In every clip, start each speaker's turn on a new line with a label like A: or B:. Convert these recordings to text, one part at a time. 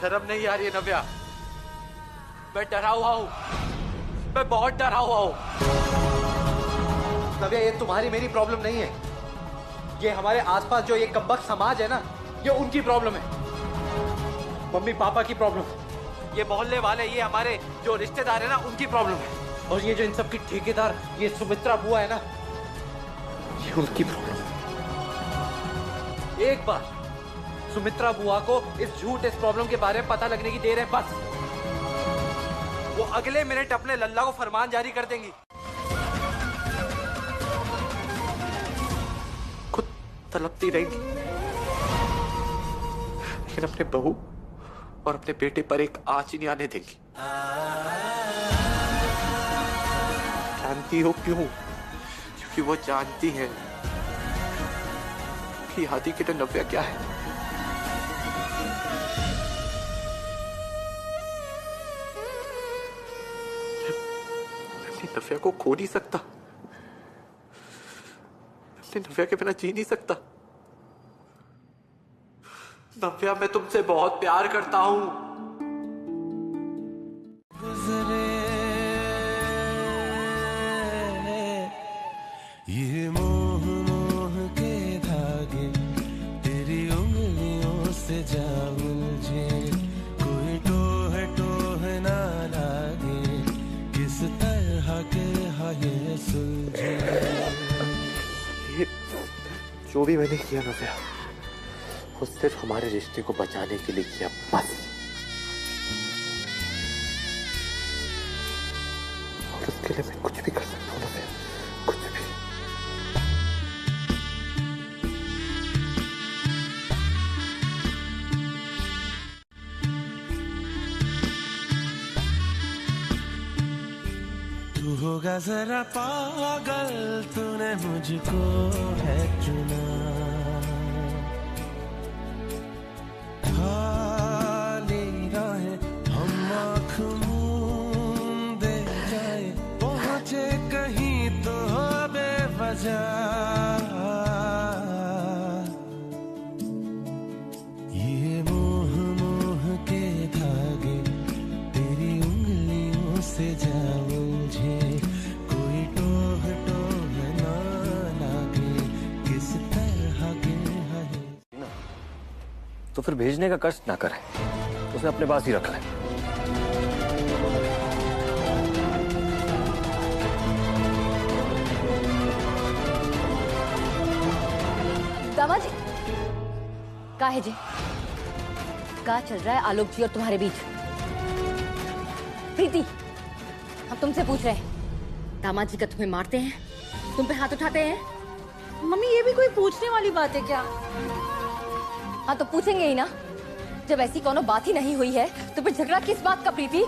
A: शर्म नहीं आ रही है नव्या? मैं डरा हुआ हूँ, मैं बहुत डरा हुआ हूँ। नव्या, ये तुम्हारी मेरी प्रॉब्लम नहीं है, ये हमारे आसपास जो ये कमबख्त समाज है ना, ये उनकी प्रॉब्लम है। मम्मी पापा की प्रॉब्लम है, ये मोहल्ले वाले, ये हमारे जो रिश्तेदार है ना, उनकी प्रॉब्लम है। और ये जो इन सब की ठेकेदार, ये सुमित्रा बुआ है ना, ये उनकी प्रॉब्लम है। एक बार सुमित्रा बुआ को इस झूठ, इस प्रॉब्लम के बारे में पता लगने की देर है बस। वो अगले मिनट अपने लल्ला को फरमान जारी कर देंगी। खुद तड़पती रहेंगी, लेकिन अपने बहू और अपने बेटे पर एक आंच ही नहीं आने देंगी। जानती हो क्यों? क्योंकि वो जानती है कि आदि के लिए नव्या क्या है। मैं अपनी नव्या को खो नहीं सकता, अपनी नव्या के बिना जी नहीं सकता। नव्या, मैं तुमसे बहुत प्यार करता हूं।
B: ये मोह मोह के धागे तेरी उंगलियों से जा उलझे, कोई टोह टोह ना लागे, किस तरह के ये सुलझे।
A: ये जो भी मैंने किया नव्या, वो सिर्फ हमारे रिश्ते को बचाने के लिए किया बस। और उसके लिए मैं कुछ भी कर सकता हूँ नव्या, कुछ भी।
B: तू होगा जरा पागल, तूने मुझको है चुना, खाली राहें हम आँख मूंदे जाए, पहुँचे कहीं तो बेवजह। ये मोह मोह के धागे तेरी उंगलियों से जा उलझे, कोई टोह टोह ना लागे, किस तरह के
C: तो फिर भेजने का कष्ट ना करे, उसे अपने पास ही रख ले।
D: दामाद जी, का है जी? का चल रहा है आलोक जी और तुम्हारे बीच? प्रीति, हम तुमसे पूछ रहे हैं, दामाद जी का तुम्हें मारते हैं, तुम पे हाथ उठाते हैं?
E: मम्मी, ये भी कोई पूछने वाली बात है क्या?
D: हाँ तो पूछेंगे ही ना, जब ऐसी कोनो बात ही नहीं हुई है तो फिर झगड़ा किस बात का? प्रीति,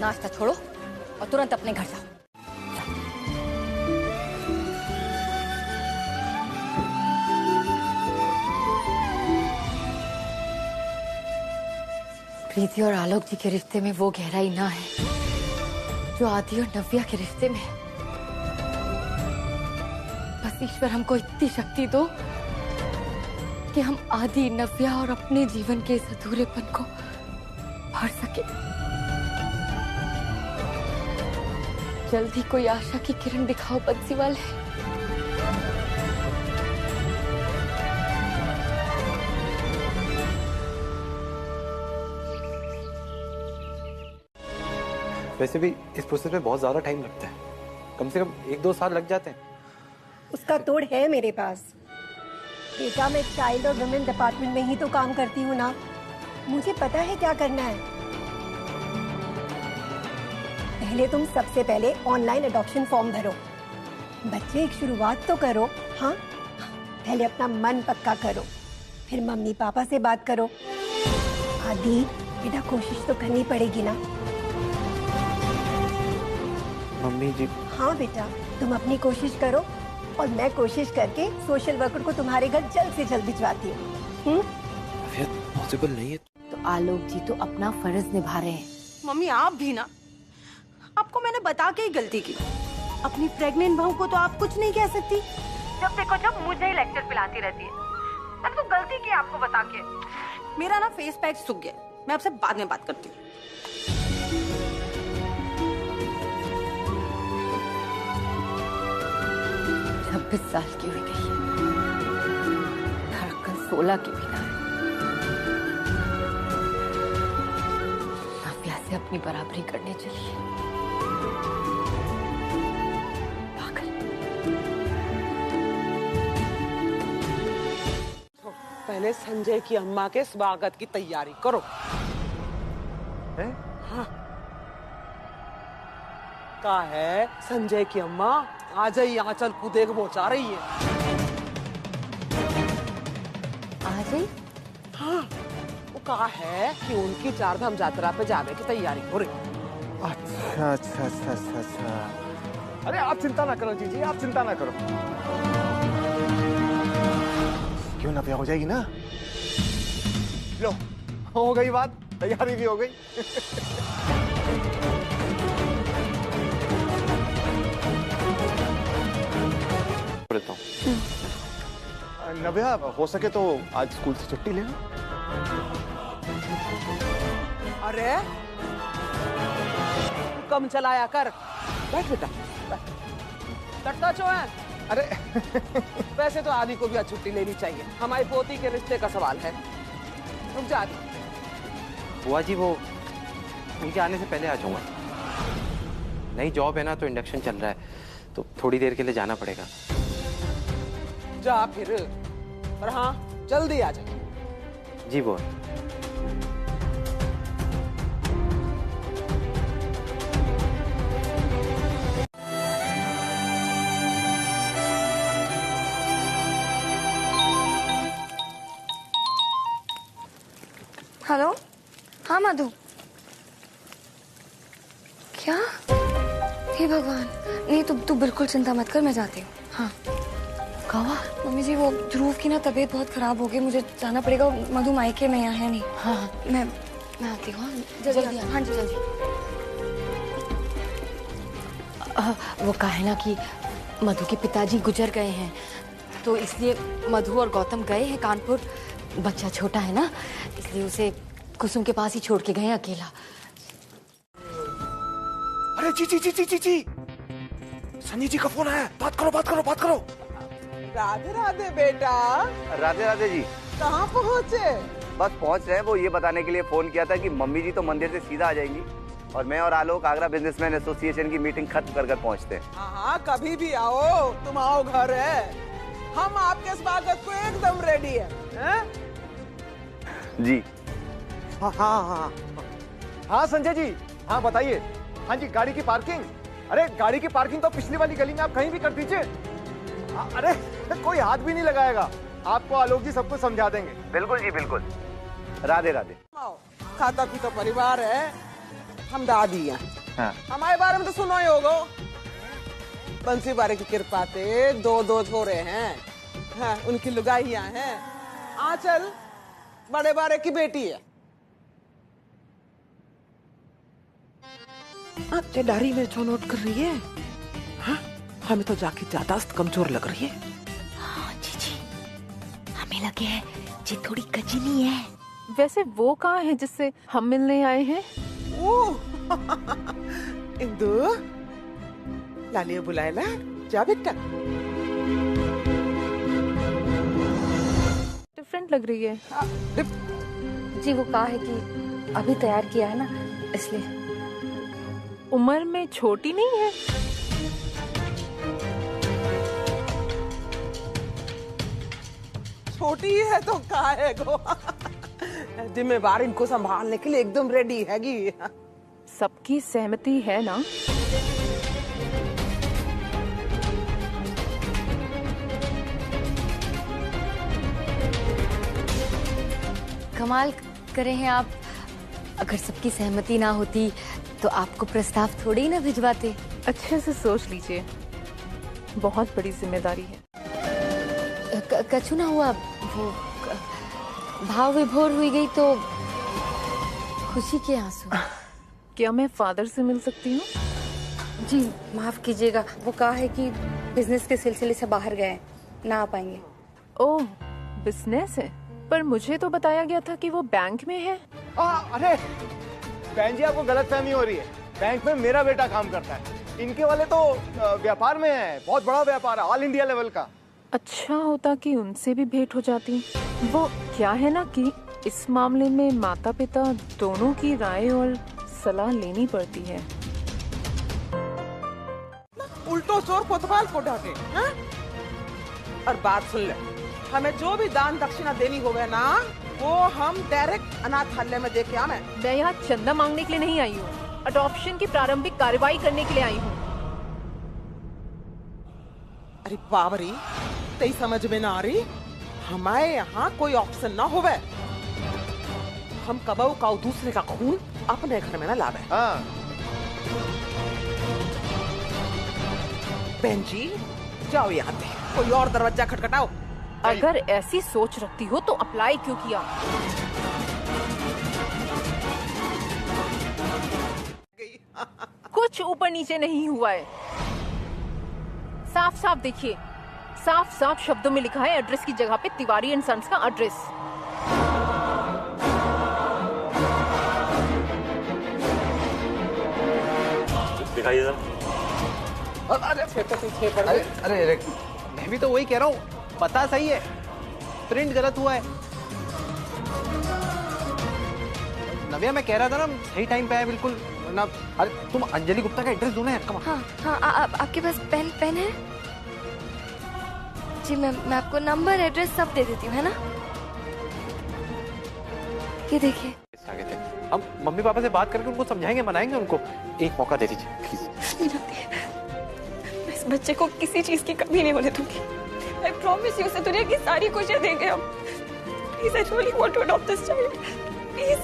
D: नाश्ता छोड़ो और तुरंत अपने घर जाओ। प्रीति और आलोक जी के रिश्ते में वो गहराई ना है जो आदि और नव्या के रिश्ते में। बस ईश्वर हमको इतनी शक्ति दो कि हम आदि, नव्या और अपने जीवन के इस अधूरेपन को भर सके। जल्दी कोई आशा की किरण दिखाओ बंसीवाल है।
A: वैसे भी इस प्रोसेस में बहुत ज्यादा टाइम लगता है, कम से कम 1-2 साल लग जाते हैं।
E: उसका तोड़ है मेरे पास। बेटा, मैं चाइल्ड और वुमेन डिपार्टमेंट में ही तो काम करती हूँ ना, मुझे पता है क्या करना है। पहले तुम सबसे पहले ऑनलाइन अडॉप्शन फॉर्म भरो, बच्चे एक शुरुआत तो करो। हाँ, पहले अपना मन पक्का करो, फिर मम्मी पापा से बात करो। आदि बेटा, कोशिश तो करनी पड़ेगी ना।
A: मम्मी जी।
E: हाँ बेटा, तुम अपनी कोशिश करो और मैं कोशिश करके सोशल वर्कर को तुम्हारे घर जल्द से जल्द भिजवाती हूँ।
A: पॉसिबल नहीं है।
D: तो आलोक जी तो अपना फर्ज निभा रहे हैं।
E: मम्मी, आप भी ना, आपको मैंने बता के ही गलती की। अपनी प्रेग्नेंट बहू को तो आप कुछ नहीं कह सकती। जब देखो जब मुझे ही लेक्चर पिलाती रहती है। मैंने तो
F: गलती की आपको बता के। मेरा ना फेस पैक सूख गया, मैं आपसे बाद में बात करती हूँ।
D: 26 साल की हुई गई है, धड़कन 16 की भी ना है। नव्या से अपनी बराबरी करने चली है। पागल।
G: पहले संजय की अम्मा के स्वागत की तैयारी करो।
C: हैं?
G: हाँ। का है संजय की अम्मा आज ही आंचल कूदे को पहुंचा रही है।
D: आज ही?
G: हाँ, वो कहा है कि उनकी चारधाम यात्रा पे जाने की तैयारी हो रही।
C: अच्छा अच्छा अच्छा अच्छा अच्छा। अरे आप चिंता ना करो जीजी, आप चिंता ना करो। क्यों ना ब्याह हो जाएगी ना? लो, हो गई बात, तैयारी भी हो गई। लेता हूँ। नव्या, हो सके तो आज स्कूल से छुट्टी ले लो।
G: अरे कम चलाया कर, बैठ बेटा, डरता क्यों है?
C: अरे
G: वैसे तो आदि को भी आज छुट्टी लेनी चाहिए, हमारी पोती के रिश्ते का सवाल है। रुक जा आदि।
A: बुआ जी वो उनके आने से पहले आ जाऊंगा। नई जॉब है ना, तो इंडक्शन चल रहा है, तो थोड़ी देर के लिए जाना पड़ेगा।
G: जा फिर, पर हाँ जल्दी आ जा।
A: जी बुआ।
D: हेलो, हाँ मधु। क्या? हे भगवान, नहीं तू बिल्कुल चिंता मत कर, मैं जाती हूँ। हाँ कहा? मम्मी जी वो ध्रुव की ना तबीयत बहुत खराब हो गई, मुझे जाना पड़ेगा। मधु मायके में यहाँ है नहीं। हाँ मैं आती हूँ। जल्दी। हाँ जी जल्दी। वो कहा है ना कि मधु के पिताजी गुजर गए हैं, तो इसलिए मधु और गौतम गए हैं कानपुर। बच्चा छोटा है ना, इसलिए उसे कुसुम के पास ही छोड़ के गए अकेला।
C: अरे जी सनी जी का फोन आया, बात करो।
G: राधे राधे बेटा।
C: राधे राधे जी।
G: कहाँ पहुँचे?
C: बस पहुंच रहे हैं। वो ये बताने के लिए फोन किया था कि मम्मी जी तो मंदिर से सीधा आ जाएंगी और मैं और आलोक आगरा बिजनेसमैन एसोसिएशन की मीटिंग खत्म कर पहुंचते हैं।
G: हाँ कभी भी आओ, तुम आओ, घर है। हम आपके स्वागत को एकदम रेडी है?
C: जी हाँ संजय जी, हाँ बताइए। हाँ जी, गाड़ी की पार्किंग। अरे गाड़ी की पार्किंग तो पिछली वाली गली में आप कहीं भी कर दीजिए। अरे कोई हाथ भी नहीं लगाएगा, आपको आलोक जी सब कुछ समझा देंगे। बिल्कुल जी बिल्कुल। राधे राधे।
G: खाता पीता परिवार है, हम दादी हैं।
C: हाँ।
G: हमारे बारे में तो सुनो ही होगा। बंसी बारे की कृपा से दो छोरे हैं। हाँ, उनकी लुगाइयां हैं। आंचल बड़े बारे की बेटी है। अच्छा डायरी में जो नोट कर रही है। हाँ, हमें तो जाके ज्यादा कमजोर लग रही है।
D: हाँ जी, हमें लगे है जी थोड़ी कचनी है।
H: वैसे वो कहाँ है जिससे हम मिलने आए हैं?
G: इंदु, लालिया बुलाएला, जा बेटा।
H: डिफरेंट लग रही है।
D: जी वो कहा है कि अभी तैयार किया है ना, इसलिए।
H: उम्र में छोटी नहीं है?
G: छोटी है तो काहे को। जिम्मेवार इनको संभालने के लिए एकदम रेडी हैगी।
H: सबकी सहमति है ना?
D: कमाल करे हैं आप। अगर सबकी सहमति ना होती तो आपको प्रस्ताव थोड़ी ही ना भिजवाते।
H: अच्छे से सोच लीजिए, बहुत बड़ी जिम्मेदारी है।
D: कछु ना हुआ, वो भाव विभोर हुई गई तो खुशी के आंसू।
H: क्या मैं फादर से मिल सकती हूँ?
D: जी माफ कीजिएगा, वो कहा है कि बिजनेस के सिलसिले से बाहर गए, ना आ पाएंगे।
H: ओह बिजनेस है, पर मुझे तो बताया गया था कि वो बैंक में है।
C: अरे बहन जी, आपको गलतफहमी हो रही है। बैंक में मेरा बेटा काम करता है, इनके वाले तो व्यापार में है, बहुत बड़ा व्यापार है, ऑल इंडिया लेवल का।
H: अच्छा होता कि उनसे भी भेंट हो जाती। वो क्या है ना कि इस मामले में माता पिता दोनों की राय और सलाह लेनी पड़ती है।
G: उल्टो चोर कोतवाल को ढाके, हाँ? और बात सुन ले, हमें जो भी दान दक्षिणा देनी होवे ना, वो हम डायरेक्ट अनाथालय में दे के आवे।
H: मैं यहाँ चंदा मांगने के लिए नहीं आई हूँ, अडॉप्शन की प्रारंभिक कार्रवाई करने के लिए आई हूँ।
G: अरे बाबरी, तेरी समझ में ना आ रही? हमारे यहाँ कोई ऑप्शन ना होवे। हम कबऊ का दूसरे का खून अपने घर में ना लावे।
C: हाँ।
G: बहन जी, जाओ यहाँ से, कोई और दरवाजा खटखटाओ।
H: अगर ऐसी सोच रखती हो तो अप्लाई क्यों किया? कुछ ऊपर नीचे नहीं हुआ है। साफ साफ देखिए, साफ साफ शब्दों में लिखा है एड्रेस की जगह पे तिवारी एंड सन्स का एड्रेस।
A: दिखाइए सर। अरे मैं भी तो वही कह रहा हूँ, पता सही है, प्रिंट गलत हुआ है। नव्या, मैं कह रहा था ना, सही टाइम पे आया बिल्कुल ना। अरे तुम अंजलि गुप्ता का एड्रेस दो ना यार।
D: हाँ हाँ, आपके पास पेन है जी? मैं आपको नंबर एड्रेस सब दे देती हूँ, है ना? ये देखिए।
A: आगे थे हम, मम्मी पापा से बात करके उनको समझाएंगे, मनाएंगे उनको। एक मौका दे दीजिए प्लीज।
D: मैं इस बच्चे को किसी चीज की कमी नहीं होने दूंगी। I promise you, उसे दुनिया की सारी खुशियां देंगे हम। Please, I really want to adopt this child. Please.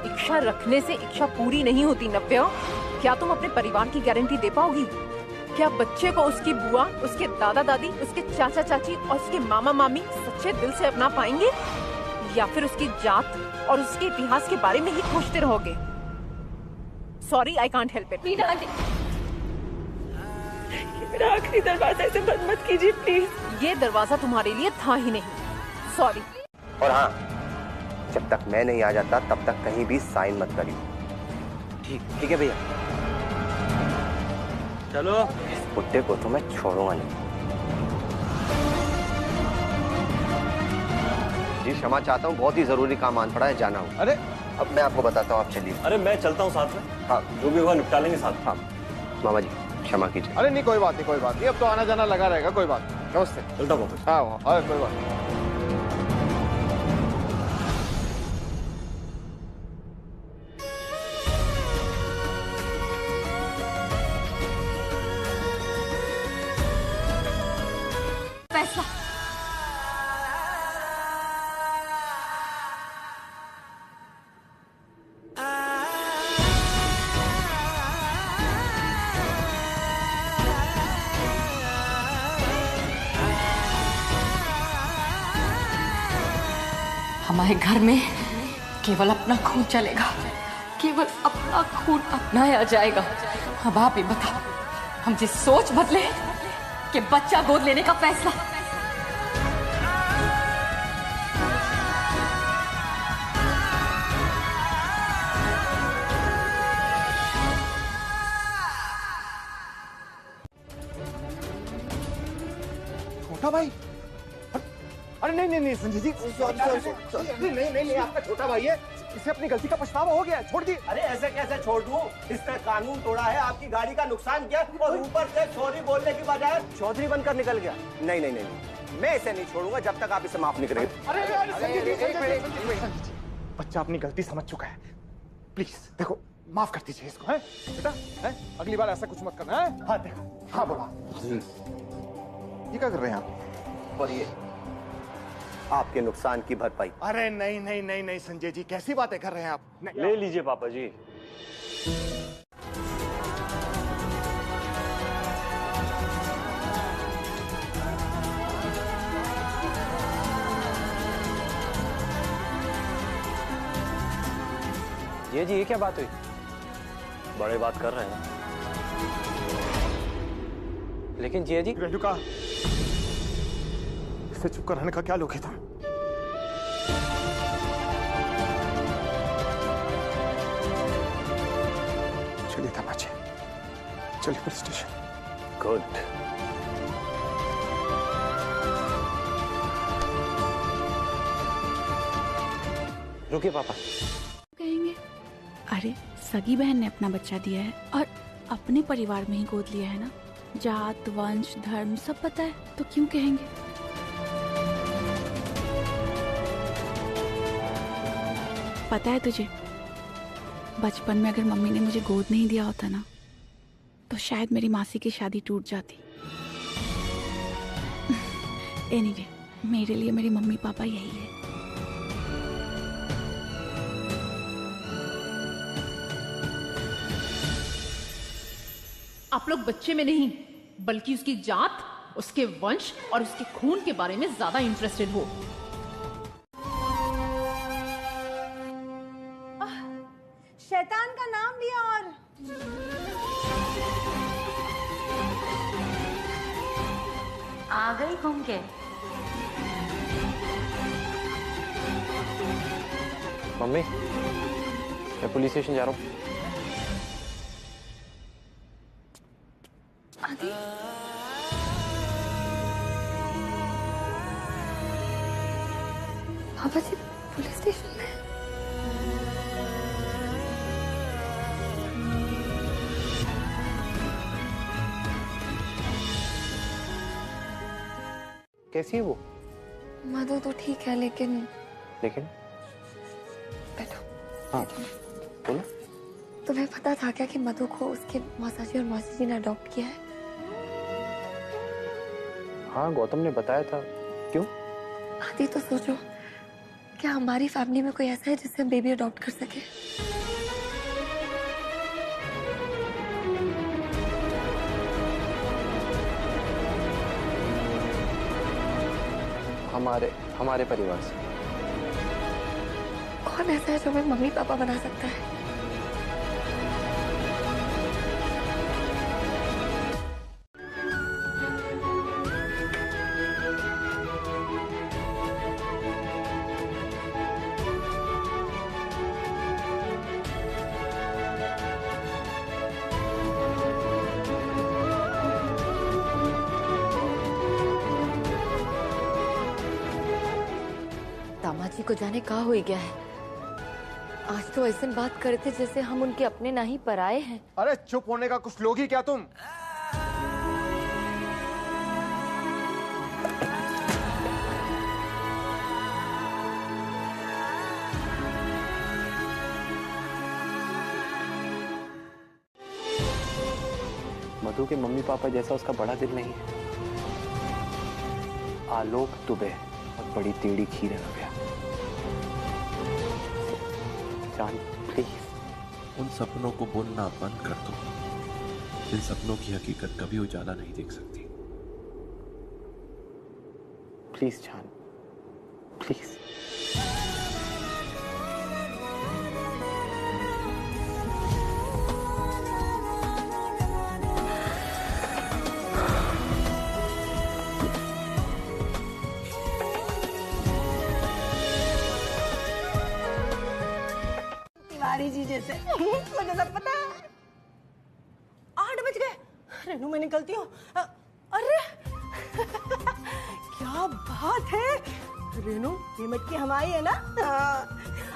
H: इच्छा रखने से इच्छा पूरी नहीं होती नव्या। क्या तुम अपने परिवार की गारंटी दे पाओगी? क्या बच्चे को उसकी बुआ, उसके दादा दादी, उसके चाचा चाची और उसके मामा मामी सच्चे दिल से अपना पाएंगे, या फिर उसकी जात और उसके इतिहास के बारे में ही खोजते रहोगे? Sorry, I can't help it.
D: Meena aunty, मेरा आखिरी दरवाजा, इसे बंद मत कीजिए प्लीज।
H: ये दरवाजा तुम्हारे लिए था ही नहीं। सॉरी।
I: और हाँ, जब तक मैं नहीं आ जाता तब तक कहीं भी साइन मत करियो।
A: ठीक है भैया। चलो।
I: इस बुड्ढे को तो मैं छोड़ूंगा नहीं। जी क्षमा चाहता हूँ, बहुत ही जरूरी काम आन पड़ा है, जाना हूँ।
C: अरे
I: अब मैं आपको बताता हूँ, आप चलिए।
J: अरे मैं चलता हूँ साथ में।
I: हाँ,
J: जो भी होगा निपटा लेंगे साथ में।
I: हाँ मामा जी, क्षमा कीजिए।
C: अरे नहीं, कोई बात नहीं, कोई बात नहीं, अब तो आना जाना लगा रहेगा, कोई बात नहीं। नमस्ते।
J: चलता हूँ वापस।
C: हाँ कोई बात नहीं।
D: पैसा हमारे घर में केवल अपना खून चलेगा, केवल अपना खून अपनाया जाएगा। अब आप ही बताओ, हम जिस सोच बदले कि बच्चा गोद लेने का फैसला।
C: छोटा भाई? अरे नहीं संजय जी, नहीं, आपका छोटा भाई है, इसे अपनी गलती का पछतावा हो गया, छोड़ दी।
I: अरे ऐसे कैसे छोड़ दूं? इसने कानून तोड़ा है, आपकी गाड़ी का नुकसान किया और ऊपर से सॉरी बोलने की बजाय चौधरी बनकर निकल गया। नहीं, मैं इसे नहीं छोड़ूंगा जब तक आप इसे माफ नहीं करेंगे।
C: बच्चा अपनी गलती समझ चुका है, प्लीज देखो, माफ कर दीजिए इसको, है बेटा, है? अगली बार ऐसा कुछ मत करना, है? हाँ देखो, हाँ बोला। ये क्या कर रहे हैं आप?
I: और ये आपके नुकसान की भरपाई।
C: अरे नहीं संजय जी, कैसी बातें कर रहे हैं आप?
J: ले लीजिए पापा जी।
A: जी ये क्या बात हुई?
J: बड़े बात कर रहे हैं।
A: लेकिन जिया जी,
C: रेणुका, इससे चुप कर रहने का क्या लोगे तुम? चलिए पुलिस स्टेशन।
J: गुड।
A: रुकिए पापा।
K: कहेंगे अरे सगी बहन ने अपना बच्चा दिया है और अपने परिवार में ही गोद लिया है ना, जात वंश धर्म सब पता है, तो क्यों कहेंगे? पता है तुझे, बचपन में अगर मम्मी ने मुझे गोद नहीं दिया होता ना, तो शायद मेरी मासी की शादी टूट जाती। एनीवे, मेरे लिए मेरे मम्मी पापा यही है।
H: आप लोग बच्चे में नहीं बल्कि उसकी जात, उसके वंश और उसके खून के बारे में ज्यादा इंटरेस्टेड हो।
F: शैतान का नाम लिया और
D: आ गई घूम के।
A: मम्मी, मैं पुलिस स्टेशन जा रहा हूँ।
D: आदि, पापा जी पुलिस स्टेशन में।
A: कैसी है वो?
D: मधु तो ठीक है लेकिन बैठो।
A: हाँ बोलो।
D: तुम्हें पता था क्या कि मधु को उसके मौसाजी और मौसी जी ने अडॉप्ट किया है?
A: हाँ गौतम ने बताया था। क्यों?
D: आदि तो सोचो, क्या हमारी फैमिली में कोई ऐसा है जिससे हम बेबी अडॉप्ट कर सके?
A: हमारे परिवार से
D: कौन ऐसा है जो हमें मम्मी पापा बना सकता है? दामाजी को जाने कहाँ हो गया है। आज तो ऐसे बात करे थे जैसे हम उनके अपने ना ही पराए हैं।
C: अरे चुप होने का कुछ लोग ही क्या तुम?
A: मधु के मम्मी पापा जैसा उसका बड़ा दिल नहीं है। आलोक दुबे और बड़ी टेढ़ी खीर है नव्या। जान प्लीज।
L: उन सपनों को बुनना बंद कर दो। इन सपनों की हकीकत कभी उजाला नहीं देख सकती।
A: प्लीज जान, प्लीज।
E: तिवारी जी जैसे मुझे सब पता है।
F: 8 बज गए। रेनू मैं निकलती हूँ। अरे क्या बात है रेनू, ये मटकी हमारी है ना?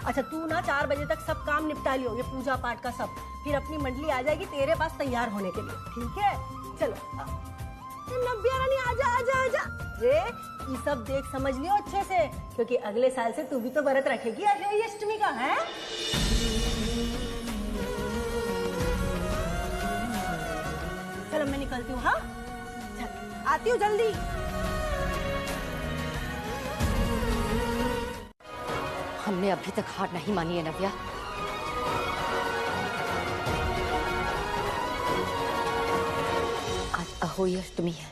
F: अच्छा तू ना 4 बजे तक सब काम निपटा लियो, ये पूजा पाठ का सब। फिर अपनी मंडली आ जाएगी तेरे पास तैयार होने के लिए, ठीक है? चलो नव्या रानी आजा आजा आजा। रे ये सब देख समझ लियो अच्छे से, क्योंकि अगले साल से तू भी तो व्रत रखेगी अक्षय अष्टमी का, है? चलो मैं निकलती हूँ। हाँ चल आती हूँ जल्दी।
D: हमने अभी तक हार नहीं मानी है नव्या। आज अहोई अष्टमी है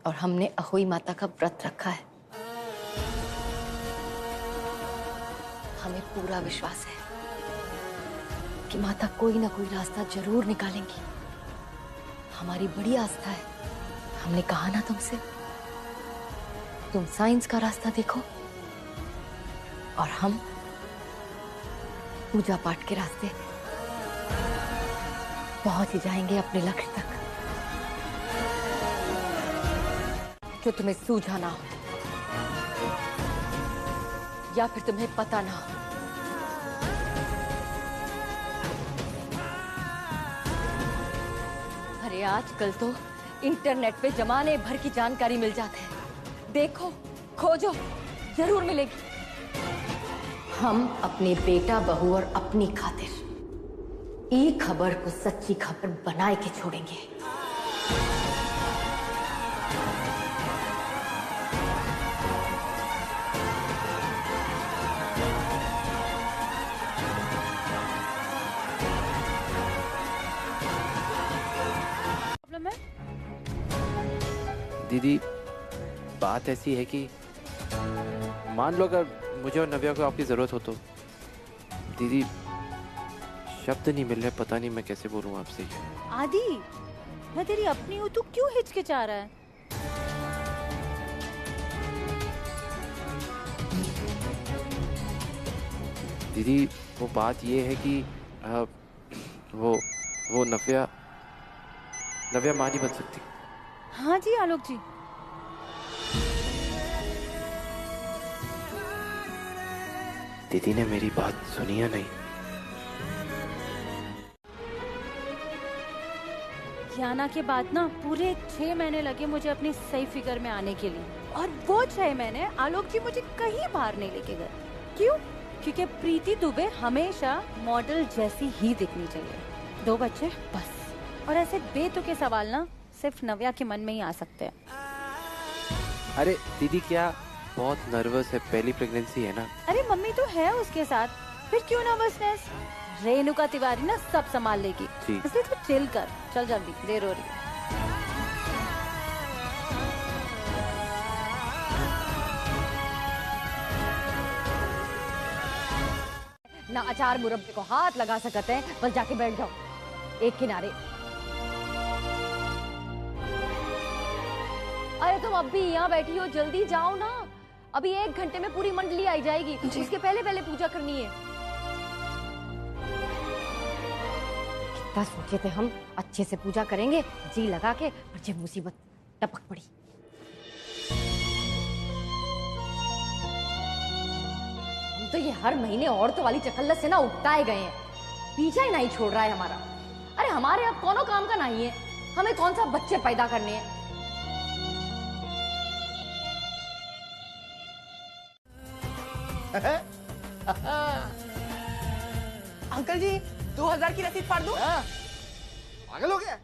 D: और हमने अहोई माता का व्रत रखा है। हमें पूरा विश्वास है कि माता कोई ना कोई रास्ता जरूर निकालेंगी। हमारी बड़ी आस्था है। हमने कहा ना तुमसे, तुम साइंस का रास्ता देखो और हम पूजा पाठ के रास्ते। पहुंच ही जाएंगे अपने लक्ष्य तक जो तुम्हें सूझा ना हो या फिर तुम्हें पता ना हो। अरे आजकल तो इंटरनेट पे जमाने भर की जानकारी मिल जाती है। देखो, खोजो, जरूर मिलेगी। हम अपने बेटा बहू और अपनी खातिर एक खबर को सच्ची खबर बनाए के छोड़ेंगे।
K: प्रॉब्लम है?
A: दीदी, बात ऐसी है कि मान लो अगर मुझे और नव्या को आपकी जरूरत हो तो। दीदी, शब्द नहीं मिल रहे, पता नहीं मैं कैसे बोलूं आपसे।
K: आदि, मैं तेरी अपनी हूँ, तू क्यों हिचकिचा रहा है?
A: दीदी, वो बात ये है कि वो नव्या मां नहीं बन सकती।
K: हाँ जी आलोक जी।
A: दीदी ने मेरी बात सुनी या नहीं?
K: याना के बाद ना पूरे 6 महीने लगे मुझे अपनी सही फिगर में आने के लिए, और वो 6 महीने आलोक जी मुझे कहीं बाहर नहीं लेके गए। क्यों? क्योंकि प्रीति दुबे हमेशा मॉडल जैसी ही दिखनी चाहिए। 2 बच्चे बस। और ऐसे बेतुके सवाल ना सिर्फ नव्या के मन में ही आ सकते हैं।
A: अरे दीदी, क्या बहुत नर्वस है? पहली प्रेगनेंसी है ना।
K: अरे मम्मी तो है उसके साथ, फिर क्यों नर्वसनेस? रेणुका तिवारी ना सब संभाल लेगी, इसलिए तू चिल कर। चल जल्दी, देर हो रही है।
D: ना अचार मुरब्बे को हाथ लगा सकते हैं, बस जाके बैठ जाओ एक किनारे। अरे तुम अब भी यहाँ बैठी हो, जल्दी जाओ ना। अभी 1 घंटे में पूरी मंडली आई जाएगी, इसके पहले पहले पूजा करनी है। कितना सोचे थे हम, अच्छे से पूजा करेंगे जी लगा के, और जब मुसीबत टपक पड़ी। हम तो ये हर महीने औरतों वाली चकल्लत से ना उगताए गए हैं, पीछा ही नहीं छोड़ रहा है हमारा। अरे हमारे अब कौनो काम का नहीं है, हमें कौन सा बच्चे पैदा करने हैं।
G: अंकल जी 2000 की रसीद फाड़ दूं?
C: पागल हो गया?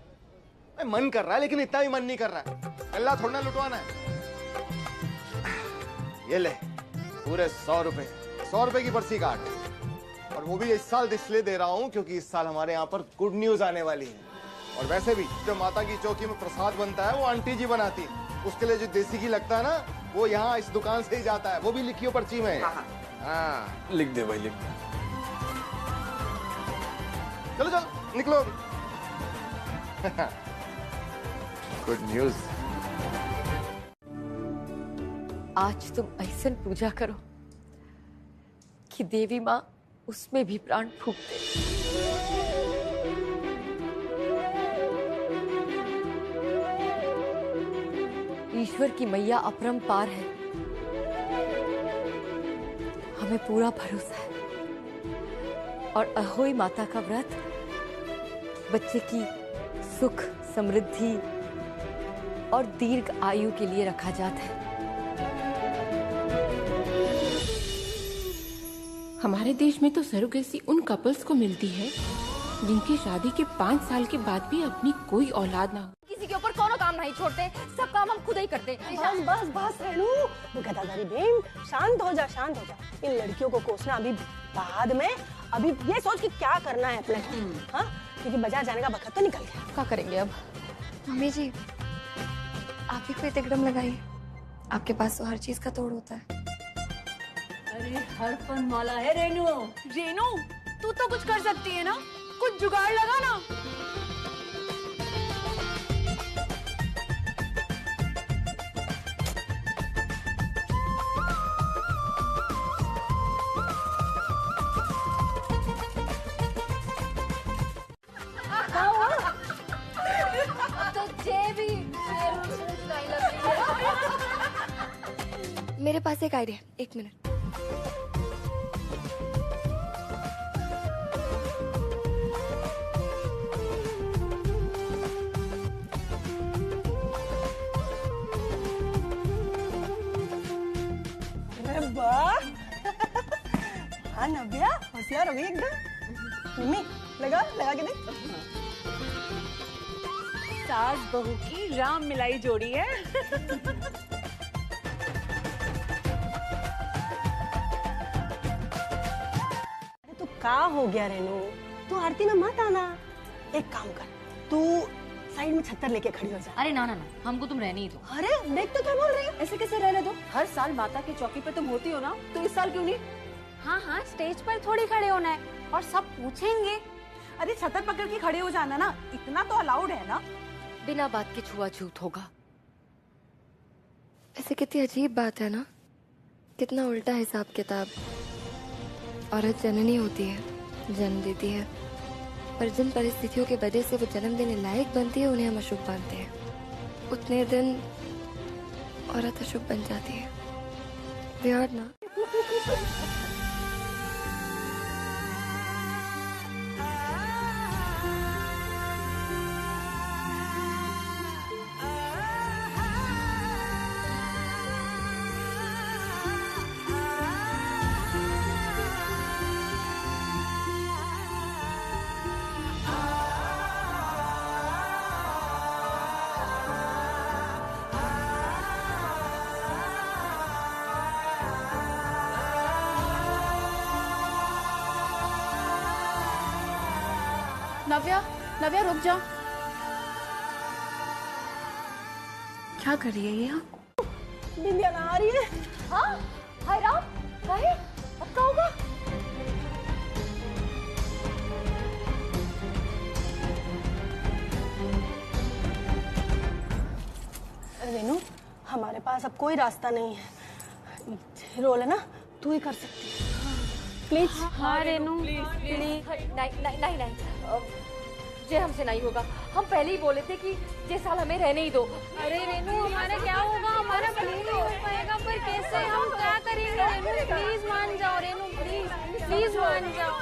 C: मन कर रहा है लेकिन इतना भी मन नहीं कर रहा है। अल्लाह थोड़ा लुटवाना है। ये ले पूरे 100 रुपए, 100 रुपए की पर्ची काट। और वो भी इस साल इसलिए दे रहा हूँ क्योंकि इस साल हमारे यहाँ पर गुड न्यूज आने वाली है। और वैसे भी जो माता की चौकी में प्रसाद बनता है वो आंटी जी बनाती है। उसके लिए जो देसी घी लगता है ना, वो यहाँ इस दुकान से ही जाता है। वो भी लिखियो पर्ची में। हाँ,
J: लिख दे भाई, लिख दे।
C: चलो चलो निकलो। Good news.
D: आज तुम ऐसा पूजा करो कि देवी माँ उसमें भी प्राण फूंक दे। ईश्वर की मैया अपरंपार है, हमें पूरा भरोसा है। और अहोई माता का व्रत बच्चे की सुख, समृद्धि और दीर्घ आयु के लिए रखा जाता है।
M: हमारे देश में तो सरोगेसी उन कपल्स को मिलती है जिनकी शादी के 5 साल के बाद भी अपनी कोई औलाद ना हो।
D: किसी के ऊपर कोनो काम नहीं छोड़ते, सब काम हम खुद ही करते।
F: बस बस बस रेणु, गदाधारी बहन, शांत हो जा, शांत हो जा। इन लड़कियों को कोसना अभी बाद में। अभी ये सोच कि क्या करना है अपने। हाँ, क्योंकि बाजार जाने का वक्त तो निकल गया।
D: क्या करेंगे अब?
N: मम्मी जी, आप ही कोई तिकड़म लगाइए, आपके पास तो हर चीज का तोड़ होता है।
F: अरे हर फन मौला है रेणु।
K: रेणु, तू तो कुछ कर सकती है ना, कुछ जुगाड़ लगा ना।
F: क्या हुआ?
D: पास एक आइडिया, 1 मिनट।
F: अरे वाह हाँ नव्या होशियार हो गई एकदम। मम्मी लगा के देख।
O: सास बहू की राम मिलाई जोड़ी है।
F: तू का हो गया रेनू, तू आरती में मत आना। एक काम कर, तू साइड में छत्तर लेके खड़ी हो जा।
O: अरे ना ना ना, हमको तुम रहने ही दो।
F: अरे देख तो क्या बोल रही है।
O: ऐसे कैसे रहने दो? हर साल माता की चौकी पे तुम होती हो ना, तो इस साल क्यों नहीं?
K: हाँ हाँ, स्टेज पर थोड़ी खड़े होना है और सब पूछेंगे।
F: अरे छत्तर पकड़ के खड़े हो जाना ना, इतना तो अलाउड है ना।
K: बिना बात के छुआछूत होगा।
D: ऐसे कितनी अजीब बात है ना, कितना उल्टा हिसाब किताब। औरत जननी होती है, जन्म देती है, पर जिन परिस्थितियों के वजह से वो जन्म देने लायक बनती है उन्हें हम अशुभ मानते हैं। उतने दिन औरत अशुभ बन जाती है। वियर्ड ना?
O: नव्या, नव्या रुक जा।
D: क्या कर रही है ये?
F: बिंदिया ना आ रही है।
O: हाँ, हाय राम, काहे? अब क्या होगा?
F: रेनू, हमारे पास अब कोई रास्ता नहीं है। रोल है ना, तू ही कर सकती है। प्लीज।
K: हाँ रेनू प्लीज।
O: नहीं, जे हमसे नहीं होगा। हम पहले ही बोले थे कि ये साल हमें रहने ही दो।
K: अरे रेनू, हमारा क्या होगा? हमारा नहीं हो पाएगा, पर कैसे? हम क्या करेंगे रेनू? प्लीज मान जाओ रेनू, प्लीज मान जाओ।